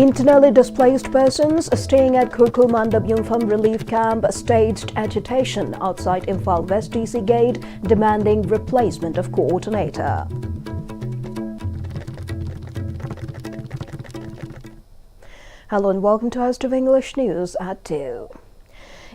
Internally displaced persons staying at Kurkul Mandap Imphal relief camp staged agitation outside Imphal West DC gate demanding replacement of coordinator. Hello and welcome to Host of English News at 2.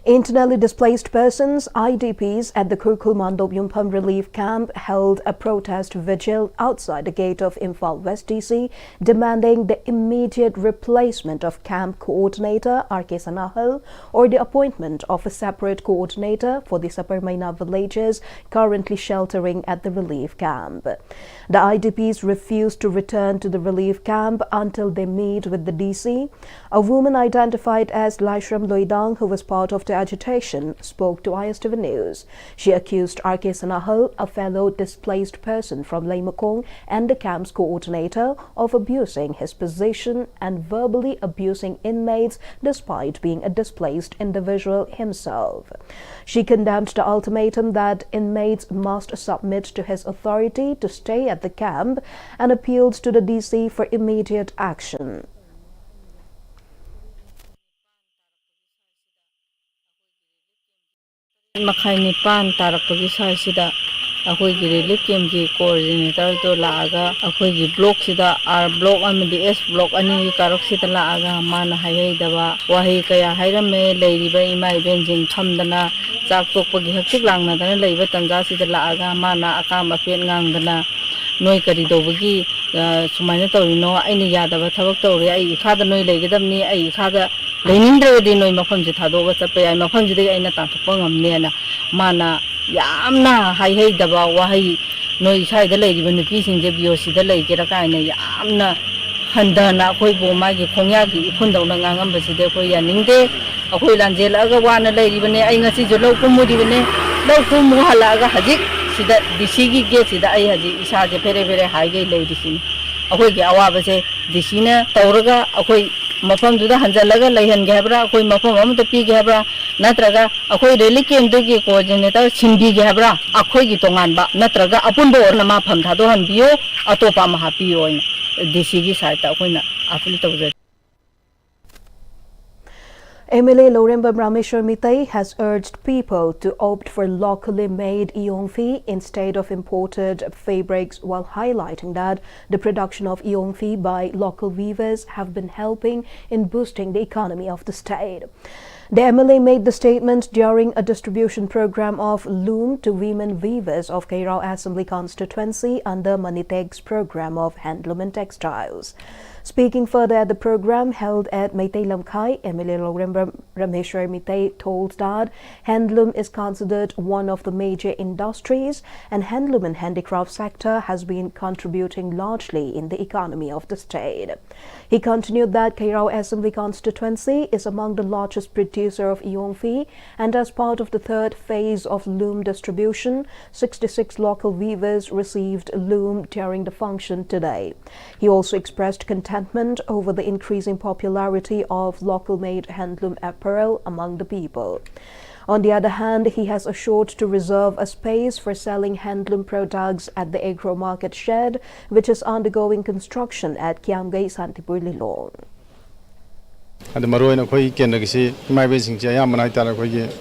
Internally displaced persons, IDPs, at the Kurkul Mandap Imphal relief camp held a protest vigil outside the gate of Imphal West DC, demanding the immediate replacement of camp coordinator R.K. Sanahal or the appointment of a separate coordinator for the Saparmaina villagers currently sheltering at the relief camp. The IDPs refused to return to the relief camp until they meet with the DC. A woman identified as Laishram Loidang, who was part of the agitation, spoke to Imphal News. She accused R.K. Sanahal, a fellow displaced person from Leimakong and the camp's coordinator, of abusing his position and verbally abusing inmates despite being a displaced individual himself. She condemned the ultimatum that inmates must submit to his authority to stay at the camp and appealed to the DC for immediate action. Makai nipan tarakpagi saisida akoi gi relief camp gi coordinator to laaga akoi gi block sida R block amdi S block ani karok sida laaga mana hayai daba wahi kaya hairame leiriba imai benjing thamdana chak tokpagi haktik langna dana leiba tanja sida laaga mana akam apen ngangdana noi kari dobagi sumaina tawino aini yadaba thabak tawre ai khada noi leigedamni ai khada Lenindradi noi mafam ji thado ga chape ai mafam ji dei aina ta thopang amne na mana yamna hai hai daba wahai noi sai da lei riban nupi sing je biosi da lei kira kai na yamna handana khoi bo ma gi khongya gi iphun dau na ngangam ba si de khoi ya ningde akhoi lanjel aga wana lei ribane ai ngasi jo lau kumu ribane lau kumu hala ga hajik sida dc gi ge sida ai haji isa je fere fere hai ge lei disin akhoi gi awa ba se dc na tawraga akhoi mafam duda hanjalaga leihan ge habra koi mafam amta pi ge habra natraga akoi relief camp gi coordinator simbi ge habra akoi gi tongan ba natraga apunbo na ma pham thado han biyo atopa ma hapiyo dc gi saita akoi na apil tawje. MLA Loremba Rameshwar Mitai has urged people to opt for locally made Imphal instead of imported fabrics, while highlighting that the production of Imphal by local weavers have been helping in boosting the economy of the state. The MLA made the statement during a distribution program of loom to women weavers of Kairao Assembly constituency under Maniteg's program of Handloom and Textiles. Speaking further at the program held at Meitei Lamkai, MLA Loremba Rameshwar Mitai told that handloom is considered one of the major industries and handloom and handicraft sector has been contributing largely in the economy of the state. He continued that Kairao Assembly constituency is among the largest producer of Imphal, and as part of the third phase of loom distribution, 66 local weavers received loom during the function today. He also expressed contentment over the increasing popularity of local-made handloom apparel among the people. On the other hand, he has assured to reserve a space for selling handloom products at the agro market shed, which is undergoing construction at Kiamgai Santipur Lilong. And the Maroina Koi Kendagisi, my basing Yamanita,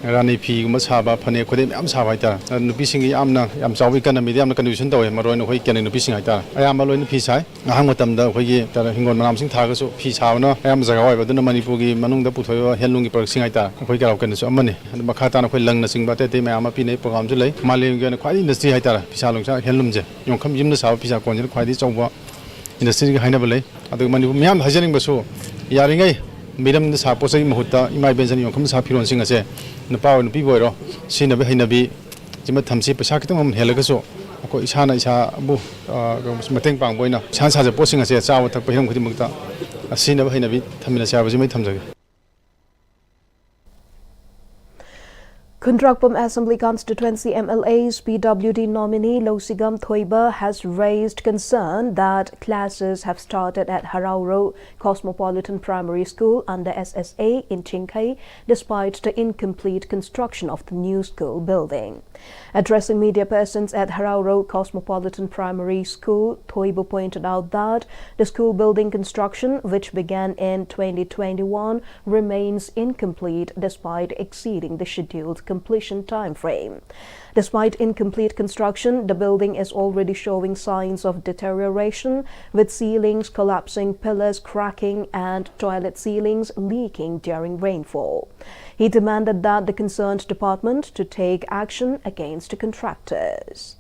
Rani P, Masaba, Pane, Kodem Savita, and the Pissing Yamna, Yamsawikan, medium condition, though, Maroina Koi Ken in the Pissing Ita. I am alone in Pisai, Ahamatam, the Hoyi, that Hingon Ramsing Tagas, Peace Havana, I am Zagawa, the Manipugi, Manung, the Puto, Helungi Perksing Ita, Hoyka, so money, and Makatan of Lang, nothing but they may am a pine program to lay, Mali, quite in the sea Ita, Pisalunga, Helumje, you come in the South Pisa, quite is over in the city Hinabale, at the Manu Miam Hajaring Basu, Yaring. Madam the Saposai Mahuta, in my Benson, you come Sapiron sing as a Nepal and Pivoiro, Sina Behinabi, Jimatamsi, Pasakitum, Helagaso, Ishana Isha, Mateng Pangboina, Chance has a posting as a Sawa Tapahim Kudimuta, a Sina Behinabi, Tamina Savazim Tamza. Kundrakpam Assembly Constituency MLA's PWD nominee Losigam Thoiba has raised concern that classes have started at Harauro Cosmopolitan Primary School under SSA in Chinkai despite the incomplete construction of the new school building. Addressing media persons at Harau Road Cosmopolitan Primary School, Thoibu pointed out that the school building construction, which began in 2021, remains incomplete despite exceeding the scheduled completion timeframe. Despite incomplete construction, the building is already showing signs of deterioration, with ceilings collapsing, pillars cracking, and toilet ceilings leaking during rainfall. He demanded that the concerned department to take action against the contractors.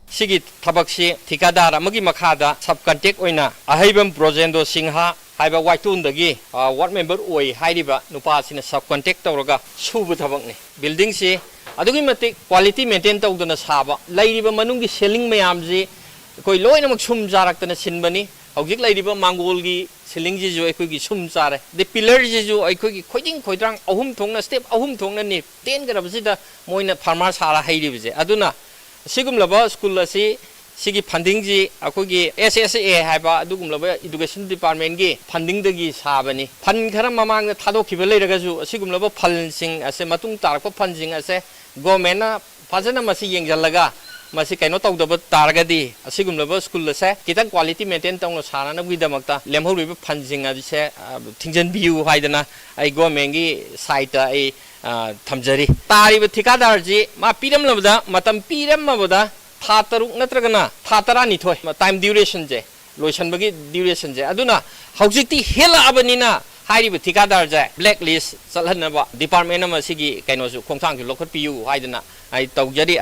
Sigi thabaksi thikadar amagi makhada subcontract oina ahaibam projendo singha haiba waitun dagi ward member oi hairiba nupa sina subcontract tawraga subu thabakni building si adugi matik quality maintain tawdana saba lairiba manungi selling mayamji koi loinamak sum jaraktana sinbani hojik lairiba mangolgi selling ji jo ekoi gi sum jare the pillar ji jo ekoi gi khoiding khoidrang ahum thongna step ahum thongna ni 10 garabsida moina farmer sara hairibje aduna sigumlaba school asi sigi funding ji akogi SSA haiba adugumlaba education department gi funding dagi sabani fund khara mamang na thado khiba leiraga ju sigumlaba phalsing ase matung tarakpa funding ase government na fajana masi yengjallaga masi kaino tawdaba taragadi asigumlaba school ase kitang quality maintain tawno sarana bidamakta lemhoriba funding ase thingjan biu haidana ai government gi site ai thamjari tariba thikadar ji ma piram labda matam piram mabada tha taruk natragana tha tara ni thoi time duration je loisan bagi duration je aduna haujikti hela abanina hairiba thikadar je blacklist salhanaba department ma sigi kaino su khongthang ki lokhat piu haidana ai tawjari.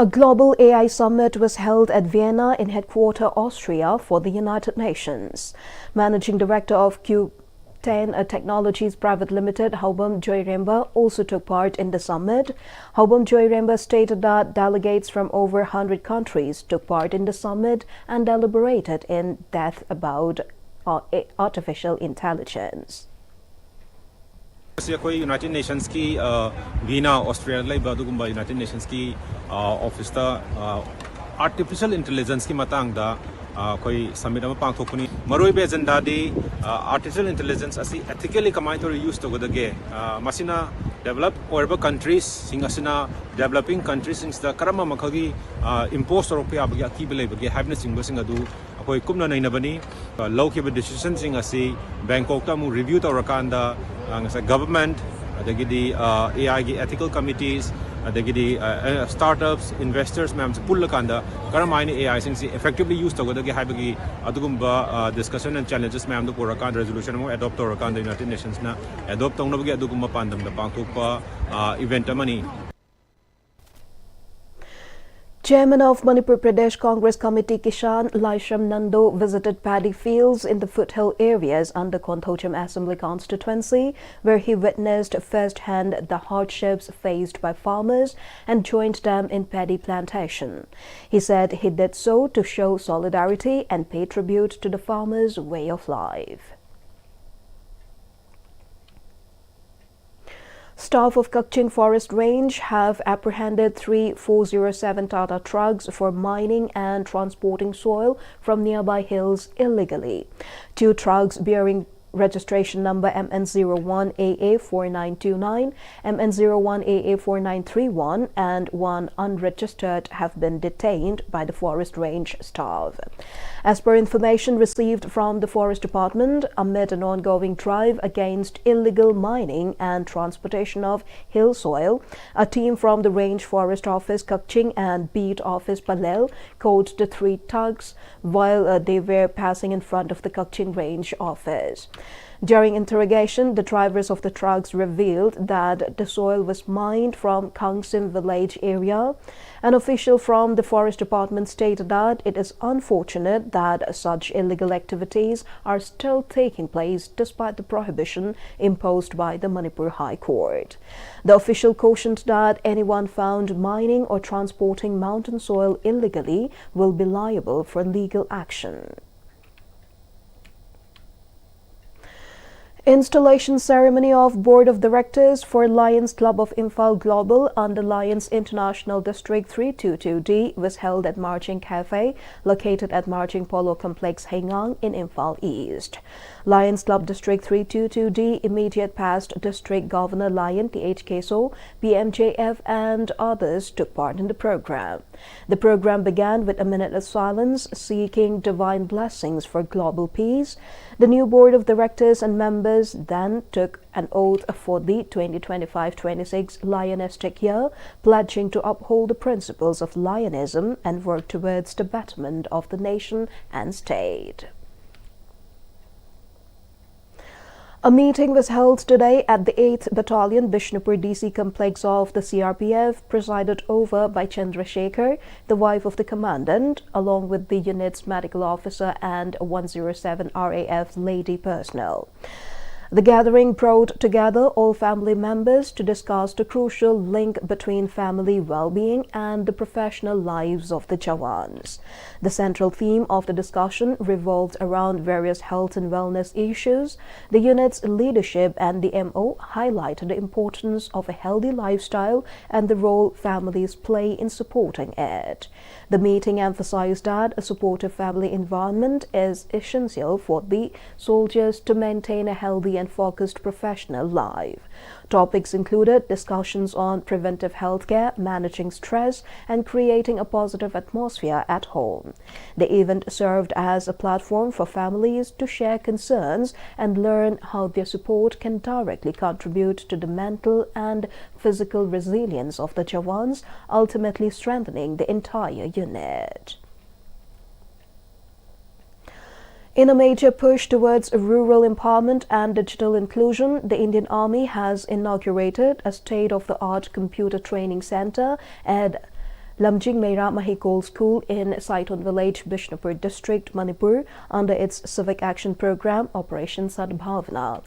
A global AI summit was held at Vienna in headquarters Austria for the United Nations. Managing Director of Q10 Technologies Private Limited, Haubam Joyremba, also took part in the summit. Haubam Joyremba stated that delegates from over 100 countries took part in the summit and deliberated in depth about artificial intelligence. United Nations ki Vienna Austria laiba dugumba United Nations ki office ta artificial intelligence ki matang da koi summit ama pangthokuni maroi be agenda de artificial intelligence asi ethically kamai to use to godage masina developed urban countries singasina developing countries sings da karama makhagi impose or pya bagi ki belai bagi habna singba singa du koi kumna naina bani low ki decision sing asi Bangkok ta mu review to rakanda government adagidi AI gi ethical committees adagidi startups investors ma'am pull kanda karamaini AI sing effectively use to godagi habagi adugumba discussion and challenges ma'am do porakan resolution mo adopt to rakanda United Nations na adopt tong nabagi adugumba pandam da pangthokpa event amani. Chairman of Manipur Pradesh Congress Committee Kishan Laisham Nando visited paddy fields in the foothill areas under Konthocham Assembly constituency, where he witnessed firsthand the hardships faced by farmers and joined them in paddy plantation. He said he did so to show solidarity and pay tribute to the farmers' way of life. Staff of Kakching Forest Range have apprehended 3 407 Tata trucks for mining and transporting soil from nearby hills illegally. 2 trucks bearing registration number MN01AA4929, MN01AA4931 and 1 unregistered have been detained by the Forest Range staff. As per information received from the Forest Department, amid an ongoing drive against illegal mining and transportation of hill soil, a team from the Range Forest Office Kakching and Beat Office Palel caught the 3 thugs while they were passing in front of the Kakching Range Office. During interrogation, the drivers of the trucks revealed that the soil was mined from Kangsim village area. An official from the Forest Department stated that it is unfortunate that such illegal activities are still taking place despite the prohibition imposed by the Manipur High Court. The official cautioned that anyone found mining or transporting mountain soil illegally will be liable for legal action. Installation ceremony of Board of Directors for Lions Club of Imphal Global under Lions International District 322D was held at Marching Cafe, located at Marching Polo Complex, Hengang in Imphal East. Lions Club District 322D immediate past District Governor Lion Th Keso, PMJF and others took part in the program. The program began with a minute of silence seeking divine blessings for global peace. The new Board of Directors and members then took an oath for the 2025-26 Lionistic year, pledging to uphold the principles of Lionism and work towards the betterment of the nation and state. A meeting was held today at the 8th Battalion Bishnupur DC complex of the CRPF, presided over by Chandrasekhar, the wife of the commandant, along with the unit's medical officer and 107 RAF lady personnel. The gathering brought together all family members to discuss the crucial link between family well-being and the professional lives of the Jawans. The central theme of the discussion revolved around various health and wellness issues. The unit's leadership and the MO highlighted the importance of a healthy lifestyle and the role families play in supporting it. The meeting emphasized that a supportive family environment is essential for the soldiers to maintain a healthy and focused professional life. Topics included discussions on preventive healthcare, managing stress, and creating a positive atmosphere at home. The event served as a platform for families to share concerns and learn how their support can directly contribute to the mental and physical resilience of the Jawans, ultimately strengthening the entire unit. In a major push towards rural empowerment and digital inclusion, the Indian Army has inaugurated a state-of-the-art computer training center at Lamjing Meira Mahikol School in Saiton Village, Bishnupur District, Manipur, under its Civic Action Program, Operation Sadbhavana.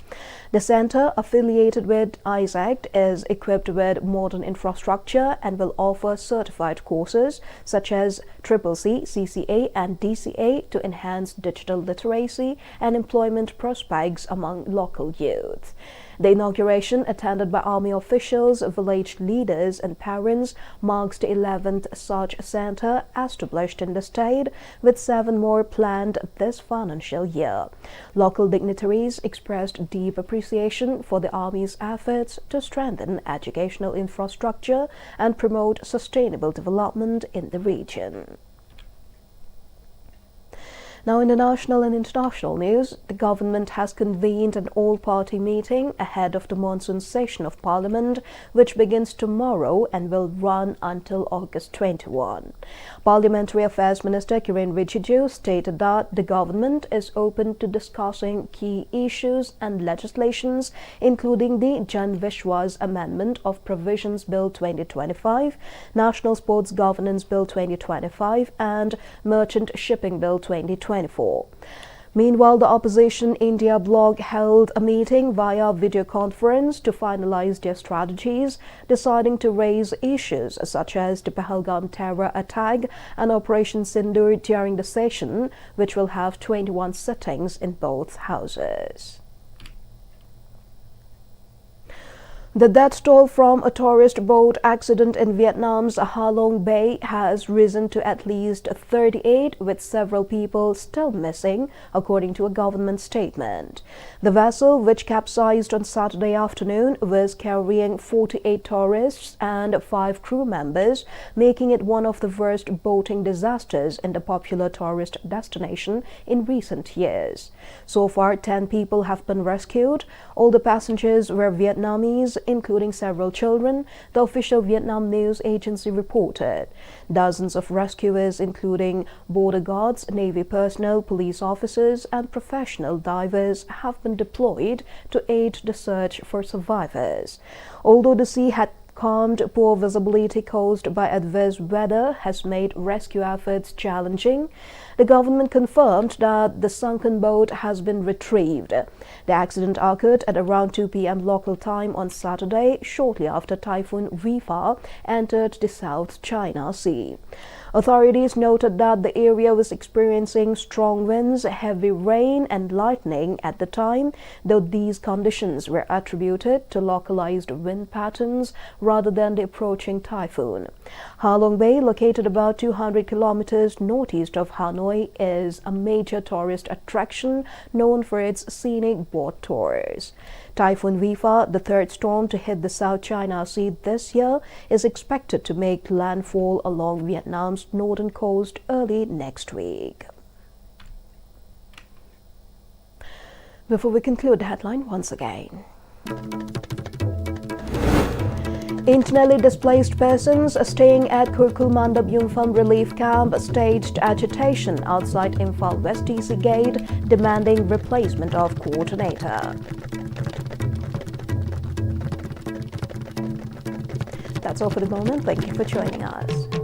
The center, affiliated with ISACT, is equipped with modern infrastructure and will offer certified courses such as CCC, CCA and DCA to enhance digital literacy and employment prospects among local youth. The inauguration, attended by Army officials, village leaders and parents, marks the 11th such center established in the state, with 7 more planned this financial year. Local dignitaries expressed deep appreciation for the Army's efforts to strengthen educational infrastructure and promote sustainable development in the region. Now, in the national and international news, the government has convened an all-party meeting ahead of the monsoon session of Parliament, which begins tomorrow and will run until August 21. Parliamentary Affairs Minister Kiren Rijiju stated that the government is open to discussing key issues and legislations, including the Jan Vishwas Amendment of Provisions Bill 2025, National Sports Governance Bill 2025, and Merchant Shipping Bill 2024. Meanwhile, the opposition India bloc held a meeting via video conference to finalize their strategies, deciding to raise issues such as the Pahalgam terror attack and Operation Sindoor during the session, which will have 21 sittings in both houses. The death toll from a tourist boat accident in Vietnam's Ha Long Bay has risen to at least 38, with several people still missing, according to a government statement. The vessel, which capsized on Saturday afternoon, was carrying 48 tourists and 5 crew members, making it one of the worst boating disasters in the popular tourist destination in recent years. So far, 10 people have been rescued. All the passengers were Vietnamese, including several children, the official Vietnam news agency reported. Dozens of rescuers, including border guards, Navy personnel, police officers, and professional divers, have been deployed to aid the search for survivors. Although the sea had calmed, poor visibility caused by adverse weather has made rescue efforts challenging. The government confirmed that the sunken boat has been retrieved. The accident occurred at around 2 p.m. local time on Saturday, shortly after Typhoon Imphal entered the South China Sea. Authorities noted that the area was experiencing strong winds, heavy rain, and lightning at the time, though these conditions were attributed to localized wind patterns rather than the approaching typhoon. Halong Bay, located about 200 kilometers northeast of Hanoi, is a major tourist attraction known for its scenic boat tours. Typhoon Imphal, the third storm to hit the South China Sea this year, is expected to make landfall along Vietnam's northern coast early next week. Before we conclude the headline once again. Internally displaced persons staying at Kurkulmandap Yungfam Relief Camp staged agitation outside Imphal West DC Gate, demanding replacement of coordinator. That's all for the moment. Thank you for joining us.